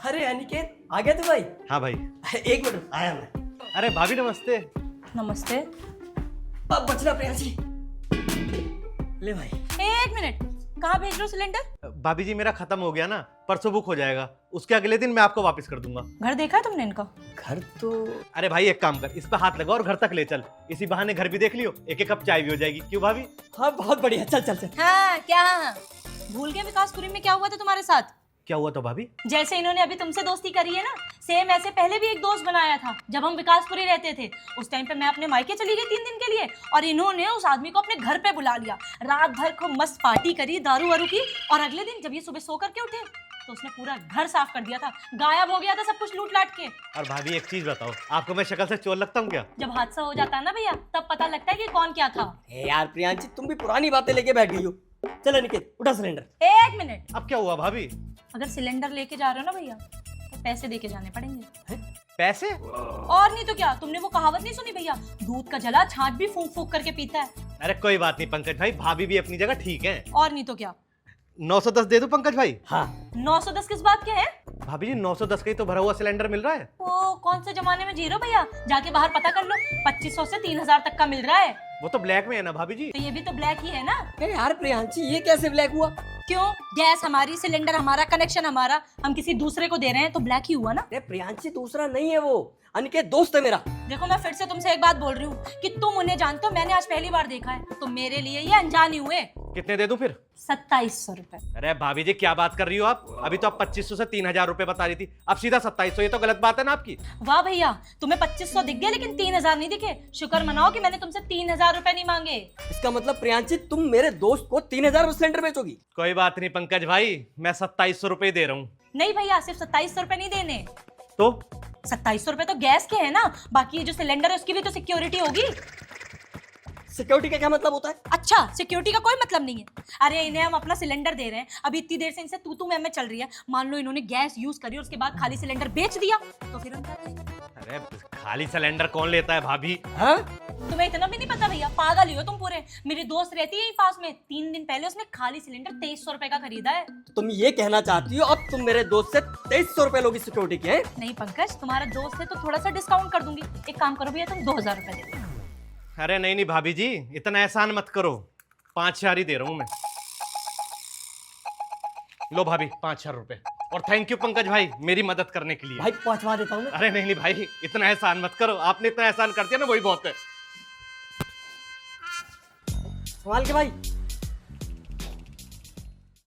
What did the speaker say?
अरे अनिकेत आ गया तू भाई। हाँ भाई। एक मिनट आया मैं। अरे भाभी नमस्ते। नमस्ते। अब बचना प्रियांशी। ले भाई। एक मिनट, कहाँ भेज रहे हो सिलेंडर? भाभी जी मेरा खत्म हो गया ना, परसों बुक हो जाएगा, उसके अगले दिन मैं आपको वापस कर दूंगा। घर देखा है तुमने इनका? घर तो अरे भाई एक काम कर, इस पे हाथ लगा और घर तक ले चल, इसी बहाने घर भी देख लियो, एक एक कप चाय भी हो जाएगी। क्यों भाभी? हाँ बहुत बढ़िया, चल चल चल। हाँ क्या? भूल गए विकासपुरी में क्या हुआ था तुम्हारे साथ? क्या हुआ तो भाभी? जैसे इन्होंने अभी तुमसे दोस्ती करी है ना, सेम ऐसे पहले भी एक दोस्त बनाया था जब हम विकासपुरी रहते थे। उस टाइम पे मैं अपने मायके चली गई 3 दिन के लिए और इन्होंने उस आदमी को अपने घर पे बुला लिया। रात भर खूब मस्त पार्टी करी, दारू वारू की, और अगले दिन जब ये सुबह सो करके उठे तो उसने पूरा घर साफ कर दिया था, गायब हो गया था सब कुछ लूट लाट के। और भाभी एक चीज बताओ, आपको मैं शक्ल से चोर लगता हूँ क्या? जब हादसा हो जाता है ना भैया, तब पता लगता है कि कौन क्या था। हे यार प्रियांशी, तुम भी पुरानी बातें लेके बैठ गई हो। चल अनिकेत उठा सिलेंडर। एक मिनट, अब क्या हुआ भाभी? अगर सिलेंडर लेके जा रहे हो ना भैया तो पैसे देके जाने पड़ेंगे। पैसे? और नहीं तो क्या, तुमने वो कहावत नहीं सुनी भैया, दूध का जला छाछ भी फूंक फूंक करके पीता है। अरे कोई बात नहीं पंकज भाई, भाभी भी अपनी जगह ठीक है। और नहीं तो क्या। 910 दे दो पंकज भाई। हाँ 910 किस बात के है? भाभी जी 910 का ही तो भरा हुआ सिलेंडर मिल रहा है। ओ कौन से जमाने में जी रहे हो भैया, जाके बाहर पता कर लो। 2500 से 3000 तक का मिल रहा है। वो तो ब्लैक में है ना भाभी जी। तो ये भी तो ब्लैक ही है ना। हे यार प्रियांशी, ये कैसे ब्लैक हुआ? क्यों? गैस हमारी, सिलेंडर हमारा, कनेक्शन हमारा, हम किसी दूसरे को दे रहे हैं तो ब्लैक ही हुआ ना। अरे प्रियांशी दूसरा नहीं है वो, अनिकेत दोस्त है मेरा। देखो मैं फिर से तुमसे एक बात बोल रही हूँ कि तुम उन्हें जानते हो, मैंने आज पहली बार देखा है, तो मेरे लिए ये अनजान ही हुए। कितने दे दूं फिर? 2700 रुपए। अरे भाभी जी क्या बात कर रही हो आप? अभी तो आप 2500 से 3000 रुपए बता रही थी, अब सीधा 2700। ये तो गलत बात है ना आपकी। वाह भैया, तुम्हें 2500 दिख गए लेकिन 3000 नहीं दिखे। शुक्र मनाओ कि मैंने तुमसे 3000 रुपए नहीं मांगे। इसका मतलब प्रियांशी तुम मेरे दोस्त को 3000 में सिलेंडर बेचोगी? कोई बात नहीं पंकज भाई, मैं 2700 रुपए दे रहा हूँ। नहीं भैया, सिर्फ 2700 रुपए नहीं देने। तो 2700 रुपए तो गैस के है ना, बाकी ये जो सिलेंडर है उसकी भी तो सिक्योरिटी होगी। सिक्योरिटी का क्या मतलब होता है? अच्छा, सिक्योरिटी का कोई मतलब नहीं है। अरे इन्हें हम अपना सिलेंडर दे रहे हैं, अभी इतनी देर से इनसे तू मैं चल रही है, मान लो इन्होंने गैस यूज करी और उसके बाद खाली सिलेंडर बेच दिया तो फिर हम क्या करेंगे? अरे खाली सिलेंडर कौन लेता है भाभी? हाँ तुम्हें इतना भी नहीं पता भैया, पागल ही हो तुम पूरे। मेरी दोस्त रहती है यही पास में, 3 दिन पहले उसने खाली सिलेंडर 2300 रुपए का खरीदा है। तुम ये कहना चाहती हो अब तुम मेरे दोस्त से 2300 रुपए लोगी सिक्योरिटी के? नहीं पंकज, तुम्हारा दोस्त है तो थोड़ा सा डिस्काउंट कर दूंगी। एक काम करो भैया, तुम 2000 रुपए दे दो। अरे नहीं नहीं भाभी जी, इतना एहसान मत करो, 5000 ही दे रहा हूँ मैं। लो भाभी 5000 रुपए, और थैंक यू पंकज भाई मेरी मदद करने के लिए। भाई 5वां देता हूँ मैं। अरे नहीं नहीं भाई, इतना एहसान मत करो, आपने इतना एहसान कर दिया ना वही बहुत है। संभाल के भाई।